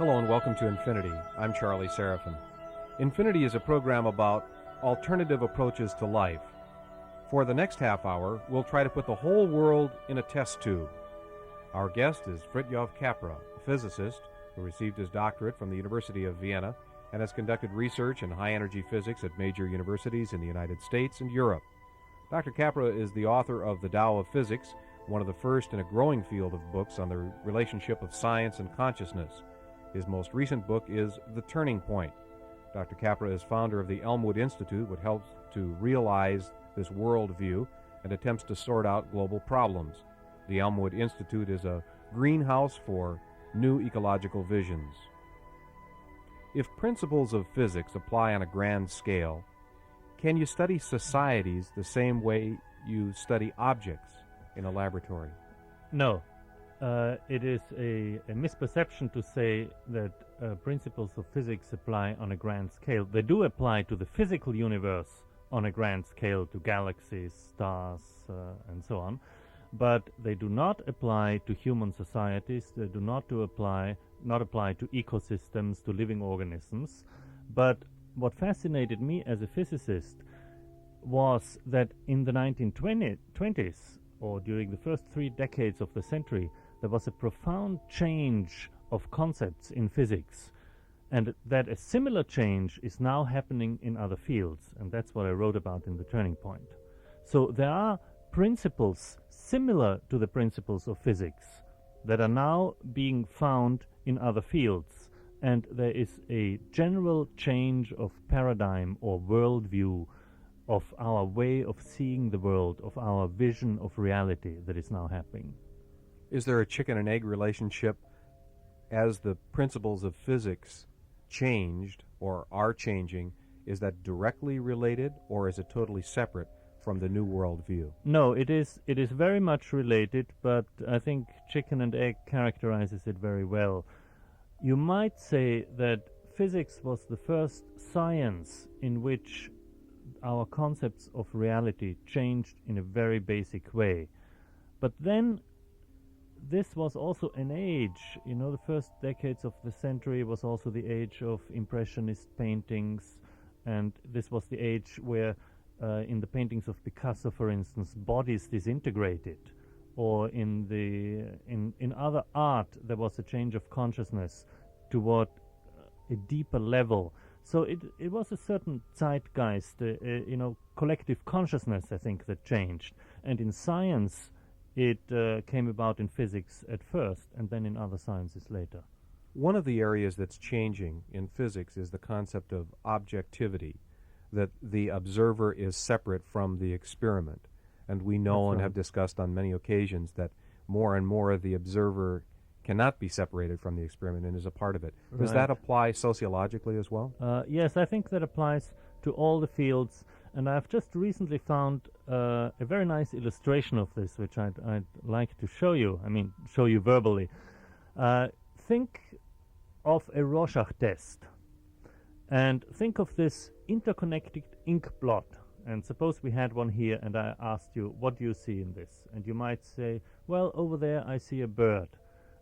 Hello and welcome to Infinity. I'm Charlie Seraphin. Infinity is a program about alternative approaches to life. For the next half hour, we'll try to put the whole world in a test tube. Our guest is Fritjof Capra, a physicist who received his doctorate from the University of Vienna and has conducted research in high-energy physics at major universities in the United States and Europe. Dr. Capra is the author of The Tao of Physics, one of the first in a growing field of books on the relationship of science and consciousness. His most recent book is The Turning Point. Dr. Capra is founder of the Elmwood Institute, which helps to realize this worldview and attempts to sort out global problems. The Elmwood Institute is a greenhouse for new ecological visions. If principles of physics apply on a grand scale, can you study societies the same way you study objects in a laboratory? No. It is a misperception to say that principles of physics apply on a grand scale. They do apply to the physical universe on a grand scale, to galaxies, stars, and so on, but they do not apply to human societies. They do not apply to ecosystems, to living organisms. But what fascinated me as a physicist was that in the 1920s, or during the first 3 decades of the century, there was a profound change of concepts in physics, and that a similar change is now happening in other fields, and that's what I wrote about in The Turning Point. So there are principles similar to the principles of physics that are now being found in other fields, and there is a general change of paradigm or worldview of our way of seeing the world, of our vision of reality that is now happening. Is there a chicken and egg relationship as the principles of physics changed or are changing? Is that directly related, or is it totally separate from the new worldview? No, it is very much related, but I think chicken and egg characterizes it very well. You might say that physics was the first science in which our concepts of reality changed in a very basic way. But then this was also an age, the first decades of the century was also the age of Impressionist paintings, and this was the age where in the paintings of Picasso, for instance, bodies disintegrated, or in other art there was a change of consciousness toward a deeper level. So it was a certain zeitgeist, collective consciousness, I think, that changed. And in science, it came about in physics at first, and then in other sciences later. One of the areas that's changing in physics is the concept of objectivity, that the observer is separate from the experiment. And we know and have discussed on many occasions that more and more the observer cannot be separated from the experiment and is a part of it. Right. Does that apply sociologically as well? Yes, I think that applies to all the fields. And I've just recently found a very nice illustration of this, which I'd like to show you. Show you verbally. Think of a Rorschach test, and think of this interconnected ink blot. And suppose we had one here, and I asked you, what do you see in this? And you might say, well, over there I see a bird.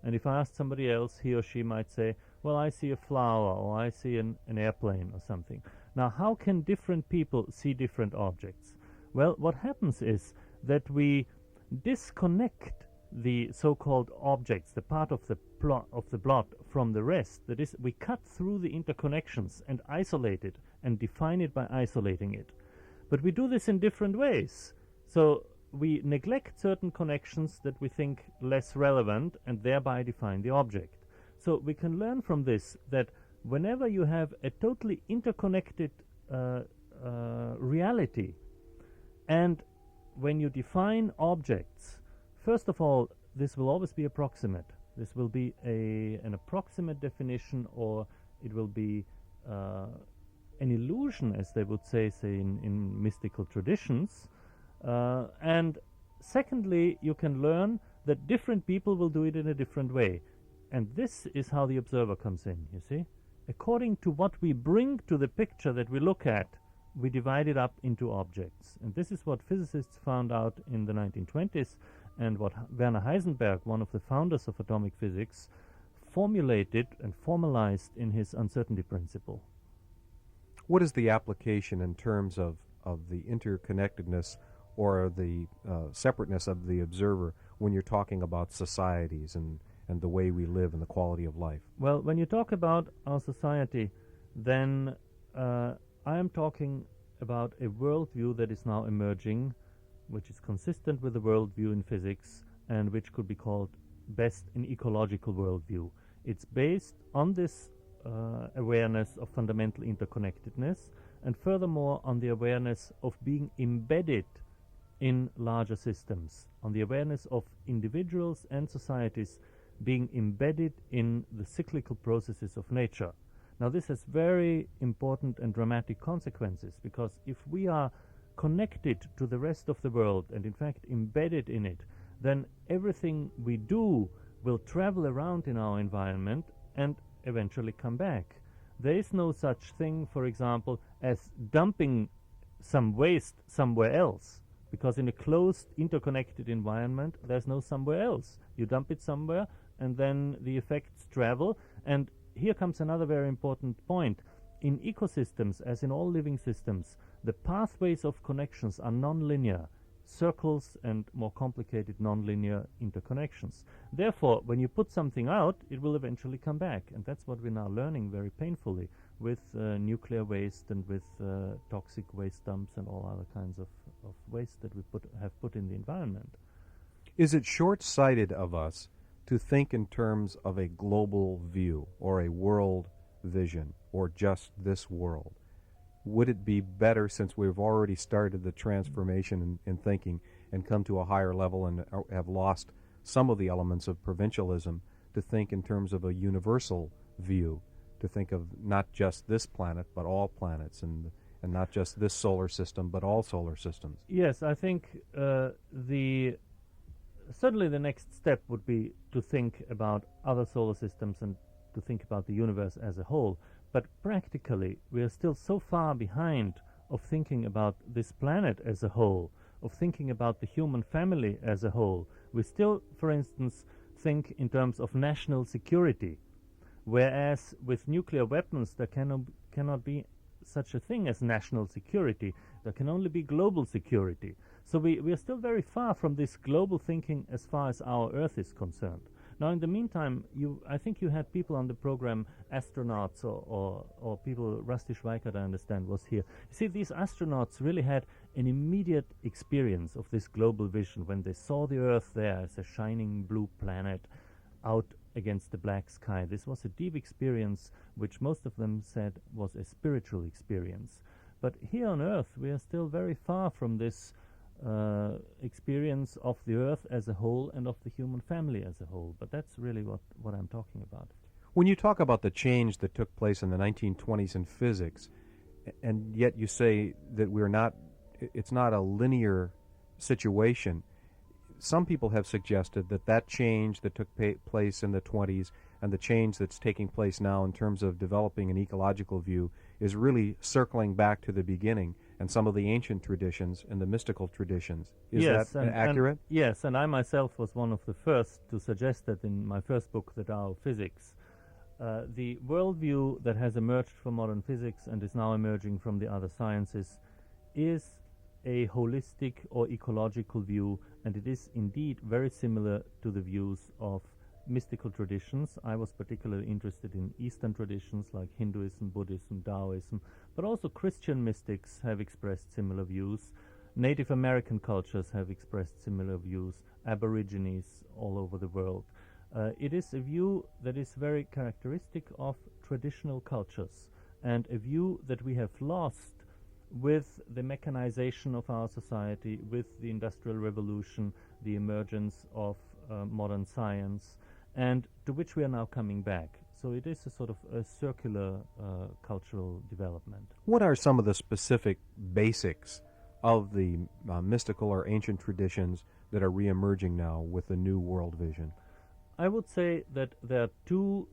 And if I asked somebody else, he or she might say, well, I see a flower, or I see an airplane or something. Now, how can different people see different objects? Well, what happens is that we disconnect the so-called objects, the part of the blot from the rest. That is, we cut through the interconnections and isolate it and define it by isolating it. But we do this in different ways. So we neglect certain connections that we think less relevant and thereby define the object. So we can learn from this that whenever you have a totally interconnected reality, and when you define objects, first of all, this will always be approximate. This will be an approximate definition, or it will be an illusion, as they would say in mystical traditions. And secondly, you can learn that different people will do it in a different way. And this is how the observer comes in, you see. According to what we bring to the picture that we look at, we divide it up into objects. And this is what physicists found out in the 1920s, and what Werner Heisenberg, one of the founders of atomic physics, formulated and formalized in his uncertainty principle. What is the application in terms of the interconnectedness or the separateness of the observer when you're talking about societies and the way we live and the quality of life? Well, when you talk about our society, then I am talking about a worldview that is now emerging, which is consistent with the worldview in physics and which could be called best an ecological worldview. It's based on this awareness of fundamental interconnectedness, and furthermore on the awareness of being embedded in larger systems, on the awareness of individuals and societies being embedded in the cyclical processes of nature. Now, this has very important and dramatic consequences, because if we are connected to the rest of the world and in fact embedded in it, then everything we do will travel around in our environment and eventually come back. There is no such thing, for example, as dumping some waste somewhere else, because in a closed, interconnected environment, there's no somewhere else. You dump it somewhere, and then the effects travel. And here comes another very important point. In ecosystems, as in all living systems, the pathways of connections are non-linear, circles and more complicated non-linear interconnections. Therefore, when you put something out, it will eventually come back. And that's what we're now learning very painfully with nuclear waste and with toxic waste dumps and all other kinds of waste that we have put in the environment. Is it short-sighted of us to think in terms of a global view or a world vision or just this world? Would it be better, since we've already started the transformation in thinking and come to a higher level and have lost some of the elements of provincialism, to think in terms of a universal view, to think of not just this planet but all planets, and not just this solar system but all solar systems? Yes, I think certainly the next step would be to think about other solar systems and to think about the universe as a whole. But practically, we are still so far behind of thinking about this planet as a whole, of thinking about the human family as a whole. We still, for instance, think in terms of national security, whereas with nuclear weapons there cannot be such a thing as national security. There can only be global security. So we are still very far from this global thinking as far as our Earth is concerned. Now, in the meantime, I think you had people on the program, astronauts or people, Rusty Schweikert, I understand, was here. You see, these astronauts really had an immediate experience of this global vision when they saw the Earth there as a shining blue planet out against the black sky. This was a deep experience, which most of them said was a spiritual experience. But here on Earth, we are still very far from this experience of the Earth as a whole and of the human family as a whole. But that's really what I'm talking about. When you talk about the change that took place in the 1920s in physics, and yet you say that it's not a linear situation, some people have suggested that change that took place in the 20s and the change that's taking place now in terms of developing an ecological view is really circling back to the beginning and some of the ancient traditions and the mystical traditions. Is that accurate? Yes, and I myself was one of the first to suggest that in my first book, The Tao of Physics. The worldview that has emerged from modern physics and is now emerging from the other sciences is a holistic or ecological view, and it is indeed very similar to the views of mystical traditions. I was particularly interested in Eastern traditions like Hinduism, Buddhism, Taoism, but also Christian mystics have expressed similar views. Native American cultures have expressed similar views, Aborigines all over the world. It is a view that is very characteristic of traditional cultures, and a view that we have lost with the mechanization of our society, with the Industrial Revolution, the emergence of modern science, and to which we are now coming back. So it is a sort of a circular cultural development. What are some of the specific basics of the mystical or ancient traditions that are reemerging now with the new world vision? I would say that there are two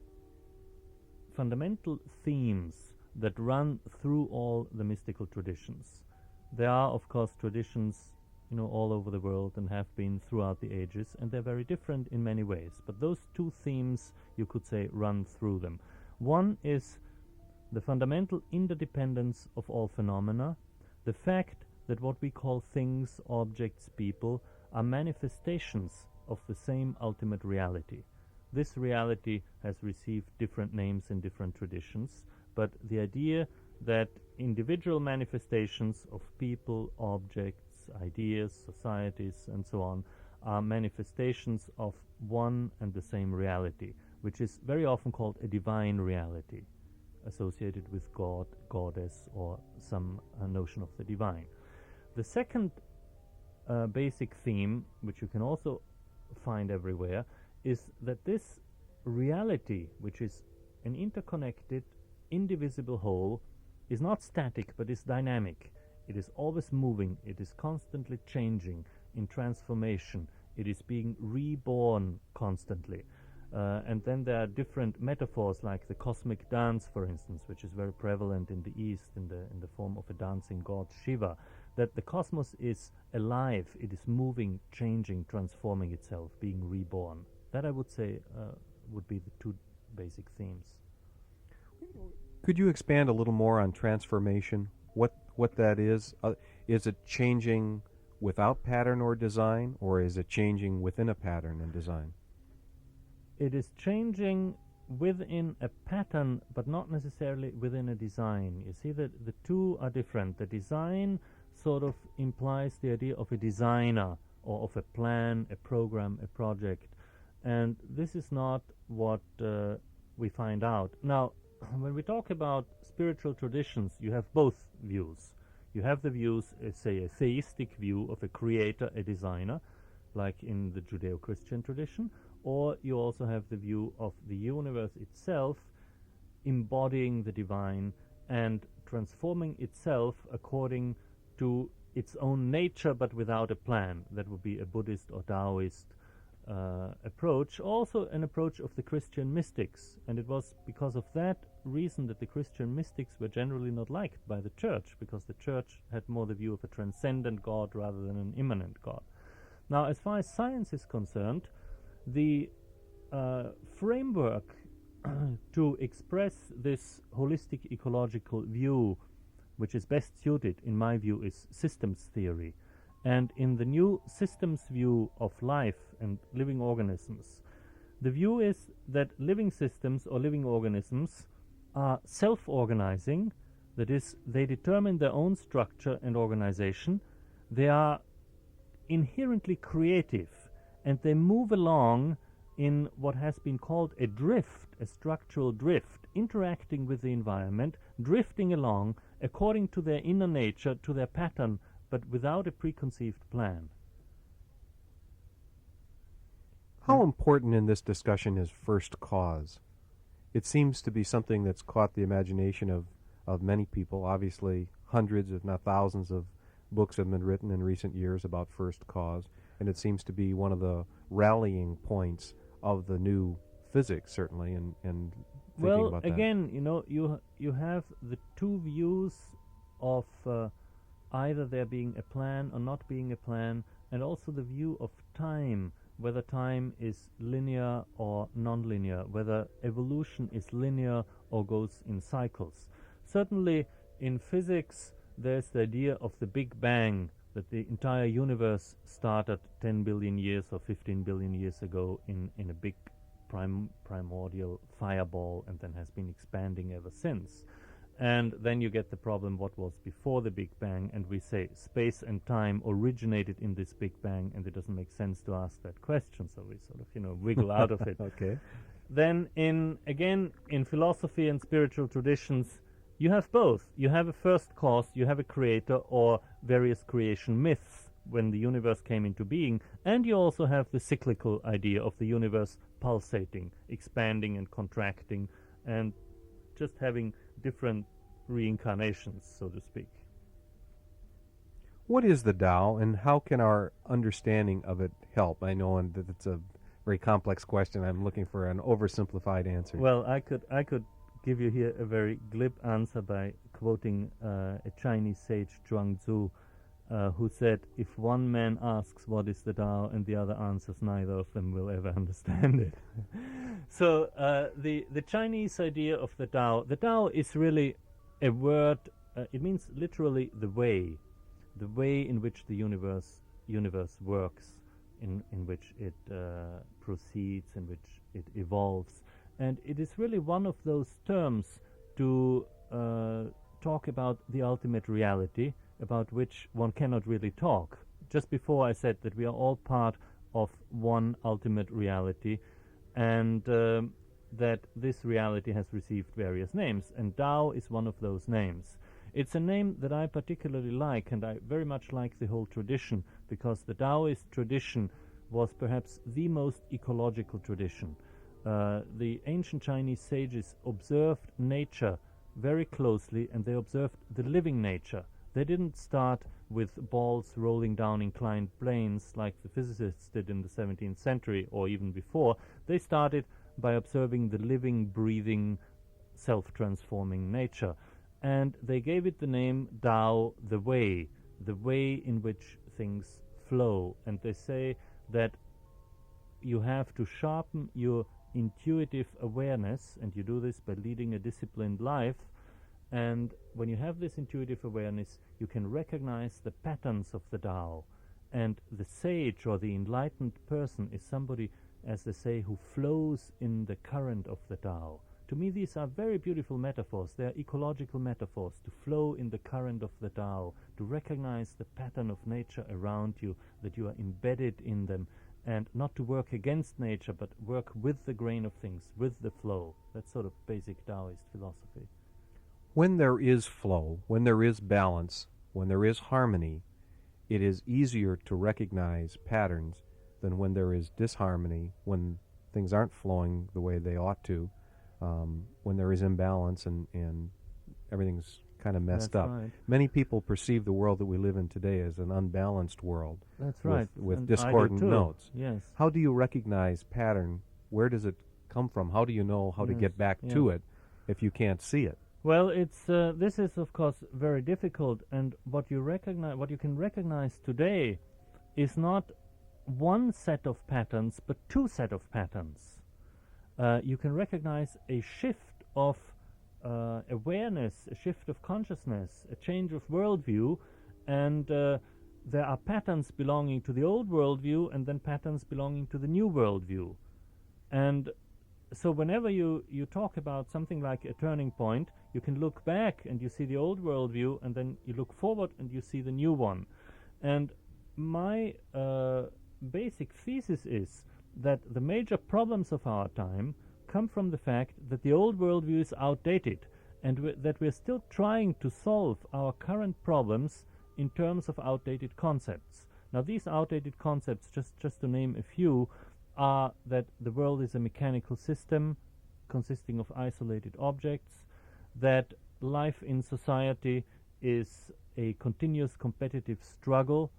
fundamental themes that run through all the mystical traditions. There are, of course, traditions all over the world and have been throughout the ages, and they're very different in many ways. But those two themes, you could say, run through them. One is the fundamental interdependence of all phenomena, the fact that what we call things, objects, people are manifestations of the same ultimate reality. This reality has received different names in different traditions, but the idea that individual manifestations of people, objects, ideas, societies, and so on are manifestations of one and the same reality, which is very often called a divine reality, associated with God, goddess, or some notion of the divine. The second basic theme, which you can also find everywhere, is that this reality, which is an interconnected, indivisible whole, is not static but is dynamic. It is always moving, it is constantly changing, in transformation, it is being reborn constantly. And then there are different metaphors, like the cosmic dance, for instance, which is very prevalent in the East in the form of a dancing god Shiva, that the cosmos is alive, it is moving, changing, transforming itself, being reborn. That, I would say, would be the two basic themes. Could you expand a little more on transformation? What that is? Is it changing without pattern or design, or is it changing within a pattern and design? It is changing within a pattern, but not necessarily within a design. You see that the two are different. The design sort of implies the idea of a designer, or of a plan, a program, a project. And this is not what we find out. Now, when we talk about spiritual traditions, you have both views. You have the views, say, a theistic view of a creator, a designer, like in the Judeo-Christian tradition, or you also have the view of the universe itself embodying the divine and transforming itself according to its own nature, but without a plan. That would be a Buddhist or Taoist approach, also an approach of the Christian mystics. And it was because of that reason that the Christian mystics were generally not liked by the church, because the church had more the view of a transcendent God rather than an immanent God. Now, as far as science is concerned, the framework to express this holistic ecological view, which is best suited, in my view, is systems theory. And in the new systems view of life and living organisms, the view is that living systems or living organisms are self-organizing, that is, they determine their own structure and organization, they are inherently creative, and they move along in what has been called a drift, a structural drift, interacting with the environment, drifting along according to their inner nature, to their pattern, but without a preconceived plan. How important in this discussion is first cause? It seems to be something that's caught the imagination of many people. Obviously, hundreds, if not thousands, of books have been written in recent years about first cause, and it seems to be one of the rallying points of the new physics, certainly, and thinking about that. Well, again, you have the two views of either there being a plan or not being a plan, and also the view of time, whether time is linear or non-linear, whether evolution is linear or goes in cycles. Certainly, in physics, there's the idea of the Big Bang, that the entire universe started 10 billion years or 15 billion years ago in a big primordial fireball, and then has been expanding ever since. And then you get the problem, what was before the Big Bang, and we say space and time originated in this Big Bang, and it doesn't make sense to ask that question, so we sort of, wiggle out of it. Okay. Then in philosophy and spiritual traditions, you have both. You have a first cause, you have a creator, or various creation myths when the universe came into being, and you also have the cyclical idea of the universe pulsating, expanding and contracting, and just having different reincarnations, so to speak. What is the Tao, and how can our understanding of it help? I know that it's a very complex question. I'm looking for an oversimplified answer. Well, I could give you here a very glib answer by quoting a Chinese sage, Zhuangzi, who said, if one man asks what is the Tao and the other answers, neither of them will ever understand it. So the Chinese idea of the Tao is really a word, it means literally the way in which the universe works, in which it proceeds, in which it evolves. And it is really one of those terms to talk about the ultimate reality, about which one cannot really talk. Just before I said that we are all part of one ultimate reality, and that this reality has received various names, and Tao is one of those names. It's a name that I particularly like, and I very much like the whole tradition, because the Taoist tradition was perhaps the most ecological tradition. The ancient Chinese sages observed nature very closely, and they observed the living nature. They didn't start with balls rolling down inclined planes like the physicists did in the 17th century or even before. They started by observing the living, breathing, self-transforming nature. And they gave it the name Tao, the way in which things flow. And they say that you have to sharpen your intuitive awareness, and you do this by leading a disciplined life. And when you have this intuitive awareness, you can recognize the patterns of the Tao. And the sage or the enlightened person is somebody, as they say, who flows in the current of the Tao. To me, these are very beautiful metaphors. They are ecological metaphors, to flow in the current of the Tao, to recognize the pattern of nature around you, that you are embedded in them, and not to work against nature, but work with the grain of things, with the flow. That's sort of basic Taoist philosophy. When there is flow, when there is balance, when there is harmony, it is easier to recognize patterns than when there is disharmony, when things aren't flowing the way they ought to, when there is imbalance and everything's kind of messed That's up. right. Many people perceive the world that we live in today as an unbalanced world. That's right. With And discordant I do too. notes. Yes. How do you recognize pattern? Where does it come from? How do you know how to Yes, get back yes. to it if you can't see it? Well, it's this is of course very difficult, and what you can recognize today is not one set of patterns, but two set of patterns. You can recognize a shift of awareness, a shift of consciousness, a change of worldview, and there are patterns belonging to the old worldview and then patterns belonging to the new worldview. And so whenever you talk about something like a turning point, you can look back and you see the old worldview, and then you look forward and you see the new one. And my basic thesis is that the major problems of our time come from the fact that the old worldview is outdated, and that we're still trying to solve our current problems in terms of outdated concepts. Now, these outdated concepts, just to name a few, are that the world is a mechanical system consisting of isolated objects, that life in society is a continuous competitive struggle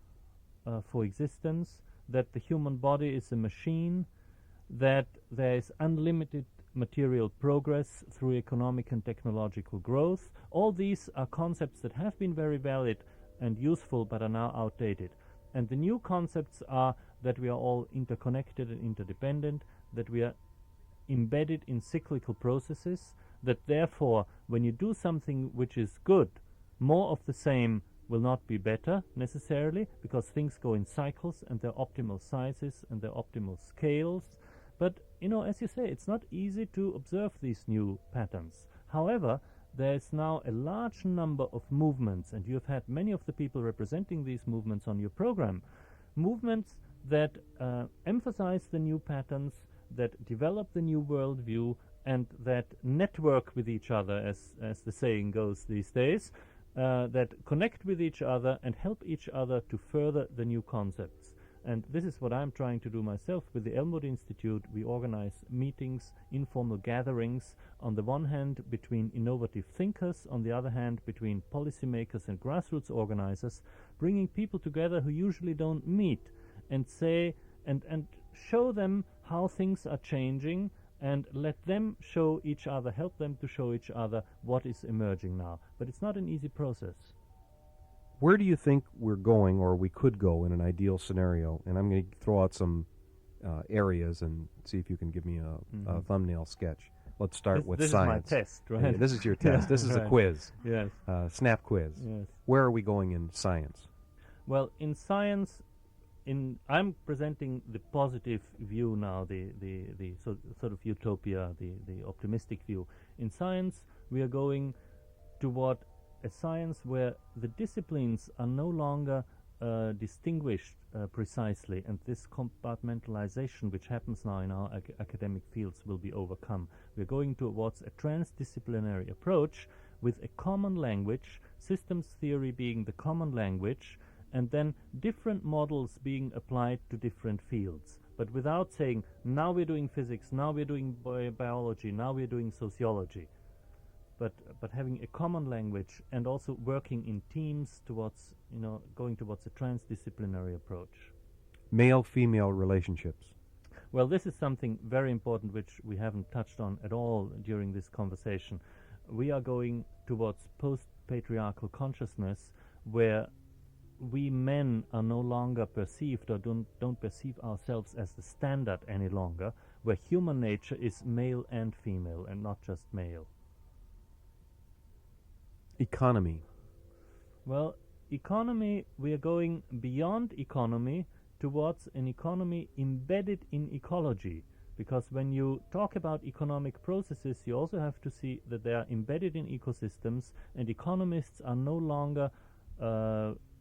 for existence, that the human body is a machine, that there is unlimited material progress through economic and technological growth. All these are concepts that have been very valid and useful but are now outdated. And the new concepts are that we are all interconnected and interdependent, that we are embedded in cyclical processes, that therefore when you do something which is good, more of the same will not be better necessarily, because things go in cycles and their optimal sizes and their optimal scales. But, as you say, it's not easy to observe these new patterns. However, there is now a large number of movements, and you've had many of the people representing these movements on your program, movements that emphasize the new patterns, that develop the new worldview, and that network with each other, as the saying goes these days, that connect with each other and help each other to further the new concepts. And this is what I'm trying to do myself with the Elmwood Institute. We organize meetings, informal gatherings, on the one hand between innovative thinkers, on the other hand between policymakers and grassroots organizers, bringing people together who usually don't meet, and say and show them how things are changing, and let them show each other, help them to show each other what is emerging now. But it's not an easy process. Where do you think we're going, or we could go, in an ideal scenario? And I'm going to throw out some areas and see if you can give me a thumbnail sketch. Let's start with this science. Is my test, right? Yeah, this is your test. This is a Right. quiz. Yes. Snap quiz. Yes. Where are we going in science? Well, in science, I'm presenting the positive view now, the sort of utopia, the optimistic view. In science, we are going toward a science where the disciplines are no longer distinguished precisely, and this compartmentalization which happens now in our academic fields will be overcome. We're going towards a transdisciplinary approach with a common language, systems theory being the common language, and then different models being applied to different fields, but without saying, now we're doing physics, now we're doing biology, now we're doing sociology. But having a common language and also working in teams towards, going towards a transdisciplinary approach. Male-female relationships. Well, this is something very important which we haven't touched on at all during this conversation. We are going towards post-patriarchal consciousness where we men are no longer perceived or don't perceive ourselves as the standard any longer, where human nature is male and female and not just male. Economy. Well, economy, we are going beyond economy towards an economy embedded in ecology. Because when you talk about economic processes, you also have to see that they are embedded in ecosystems, and economists are no longer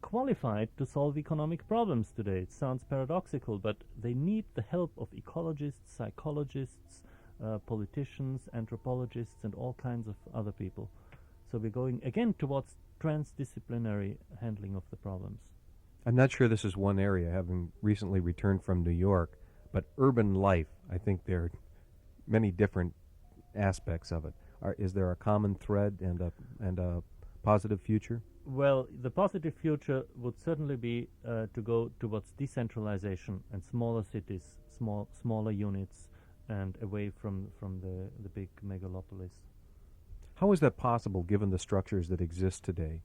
qualified to solve economic problems today. It sounds paradoxical, but they need the help of ecologists, psychologists, politicians, anthropologists, and all kinds of other people. So we're going again towards transdisciplinary handling of the problems. I'm not sure this is one area, having recently returned from New York, but urban life, I think there are many different aspects of it. Is there a common thread and a positive future? Well, the positive future would certainly be to go towards decentralization and smaller cities, smaller units, and away from the big megalopolis. How is that possible given the structures that exist today?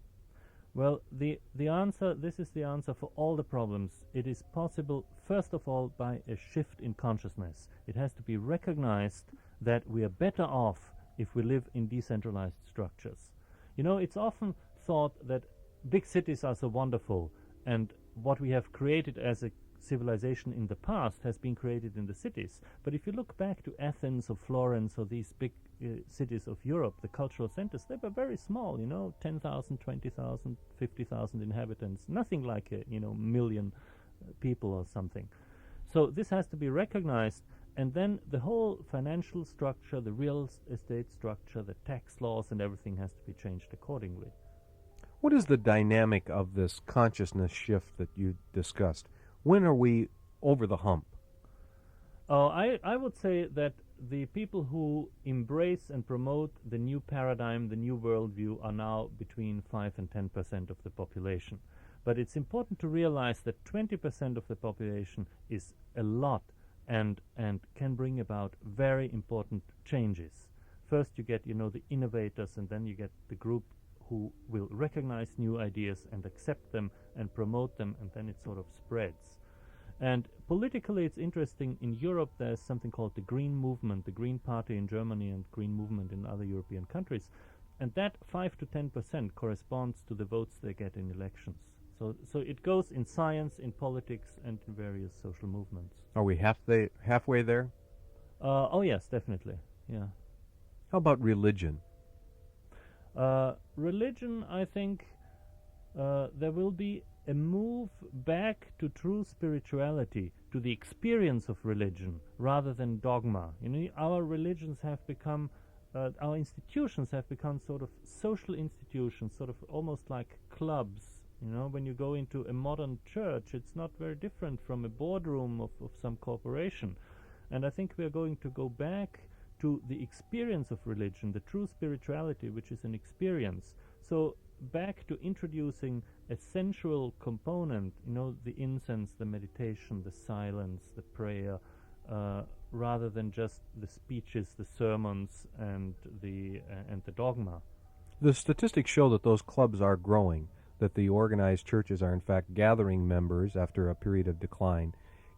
Well, the answer, this is the answer for all the problems. It is possible, first of all, by a shift in consciousness. It has to be recognized that we are better off if we live in decentralized structures. It's often thought that big cities are so wonderful, and what we have created as a civilization in the past has been created in the cities. But if you look back to Athens or Florence or these big cities of Europe, the cultural centers, they were very small, 10,000, 20,000, 50,000 inhabitants, nothing like a million people or something. So this has to be recognized, and then the whole financial structure, the real estate structure, the tax laws and everything has to be changed accordingly. What is the dynamic of this consciousness shift that you discussed? When are we over the hump? I would say that the people who embrace and promote the new paradigm, the new worldview, are now between 5 and 10% of the population. But it's important to realize that 20% of the population is a lot and can bring about very important changes. First you get, the innovators, and then you get the group who will recognize new ideas and accept them and promote them, and then it sort of spreads. And politically it's interesting, in Europe there's something called the Green Movement, the Green Party in Germany and Green Movement in other European countries, and that 5 to 10% corresponds to the votes they get in elections. So it goes in science, in politics, and in various social movements. Are we halfway there? Oh yes, definitely, yeah. How about religion? Religion, I think there will be a move back to true spirituality, to the experience of religion, rather than dogma. Our religions have become, our institutions have become sort of social institutions, sort of almost like clubs. When you go into a modern church, it's not very different from a boardroom of some corporation. And I think we are going to go back to the experience of religion, the true spirituality, which is an experience. So back to introducing a sensual component, the incense, the meditation, the silence, the prayer, rather than just the speeches, the sermons, and the dogma. The statistics show that those clubs are growing. that the organized churches are in fact gathering members after a period of decline.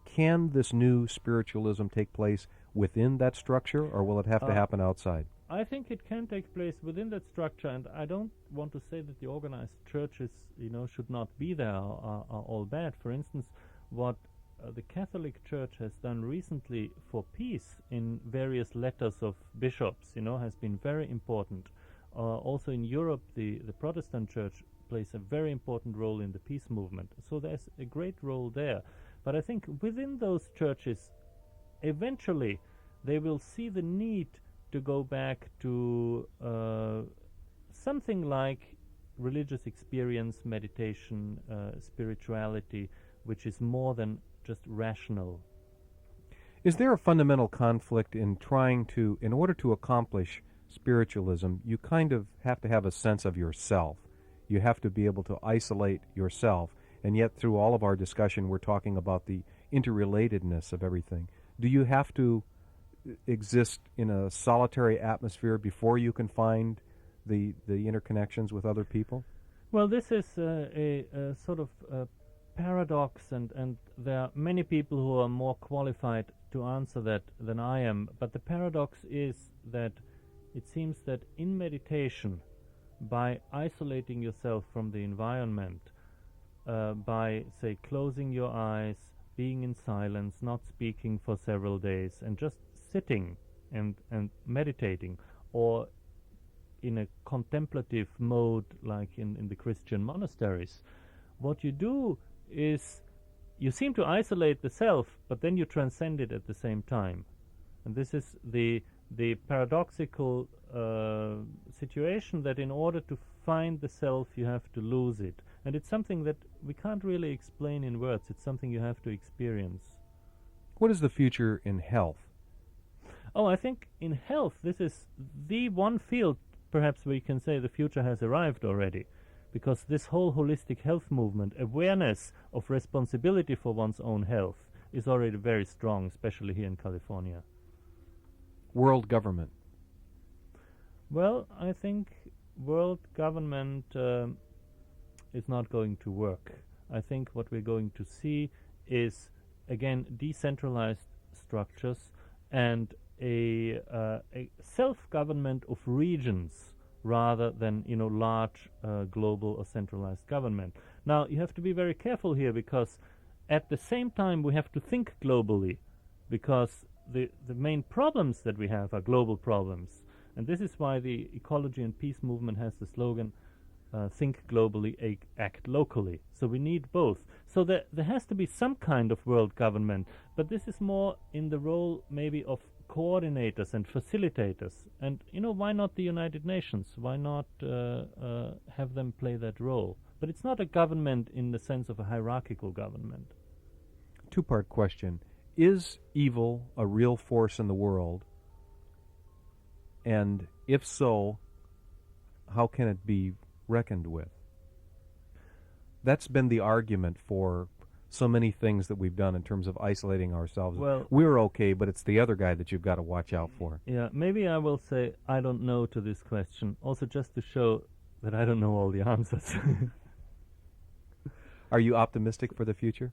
Can this new spiritualism take place within that structure, or will it have to happen outside? I think it can take place within that structure, and I don't want to say that the organized churches, should not be there, are all bad. For instance, what the Catholic Church has done recently for peace in various letters of bishops, has been very important. Also in Europe, the Protestant Church plays a very important role in the peace movement. So there's a great role there. But I think within those churches, eventually, they will see the need to go back to something like religious experience, meditation, spirituality, which is more than just rational. Is there a fundamental conflict in in order to accomplish spiritualism, you kind of have to have a sense of yourself. You have to be able to isolate yourself, and yet through all of our discussion we're talking about the interrelatedness of everything. Do you have to exist in a solitary atmosphere before you can find the interconnections with other people? Well, this is a sort of paradox, and there are many people who are more qualified to answer that than I am. But the paradox is that it seems that in meditation, by isolating yourself from the environment, by, say, closing your eyes, being in silence, not speaking for several days, and just sitting and meditating, or in a contemplative mode like in the Christian monasteries, what you do is you seem to isolate the self, but then you transcend it at the same time. And this is the paradoxical situation that in order to find the self, you have to lose it. And it's something that we can't really explain in words. It's something you have to experience. What is the future in health? Oh, I think in health, this is the one field, perhaps, where you can say the future has arrived already. Because this whole holistic health movement, awareness of responsibility for one's own health, is already very strong, especially here in California. World government. Well, I think world government is not going to work. I think what we're going to see is, again, decentralized structures and a self-government of regions rather than large global or centralized government. Now, you have to be very careful here, because at the same time we have to think globally, because the main problems that we have are global problems. And this is why the ecology and peace movement has the slogan, think globally, act locally. So we need both. So there has to be some kind of world government, but this is more in the role maybe of coordinators and facilitators. And why not the United Nations? Why not have them play that role? But it's not a government in the sense of a hierarchical government. Two-part question. Is evil a real force in the world? And if so, how can it be reckoned with? That's been the argument for so many things that we've done in terms of isolating ourselves. Well, we're okay, but it's the other guy that you've got to watch out for. Yeah, maybe I will say I don't know to this question, also just to show that I don't know all the answers. Are you optimistic for the future?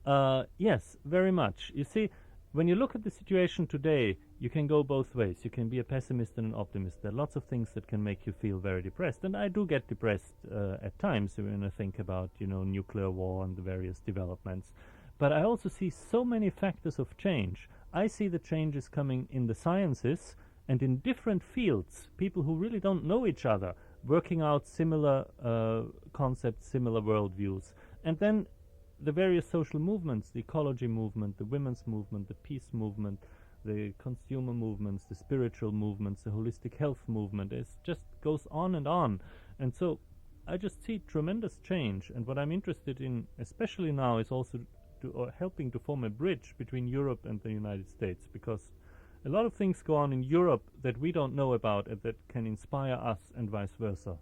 Yes, very much. You see, when you look at the situation today, you can go both ways. You can be a pessimist and an optimist. There are lots of things that can make you feel very depressed, and I do get depressed at times when I think about, nuclear war and the various developments. But I also see so many factors of change. I see the changes coming in the sciences and in different fields, people who really don't know each other, working out similar concepts, similar worldviews. And then the various social movements, the ecology movement, the women's movement, the peace movement, the consumer movements, the spiritual movements, the holistic health movement. It just goes on and on. And so I just see tremendous change. And what I'm interested in, especially now, is also helping to form a bridge between Europe and the United States, because a lot of things go on in Europe that we don't know about and that can inspire us, and vice versa.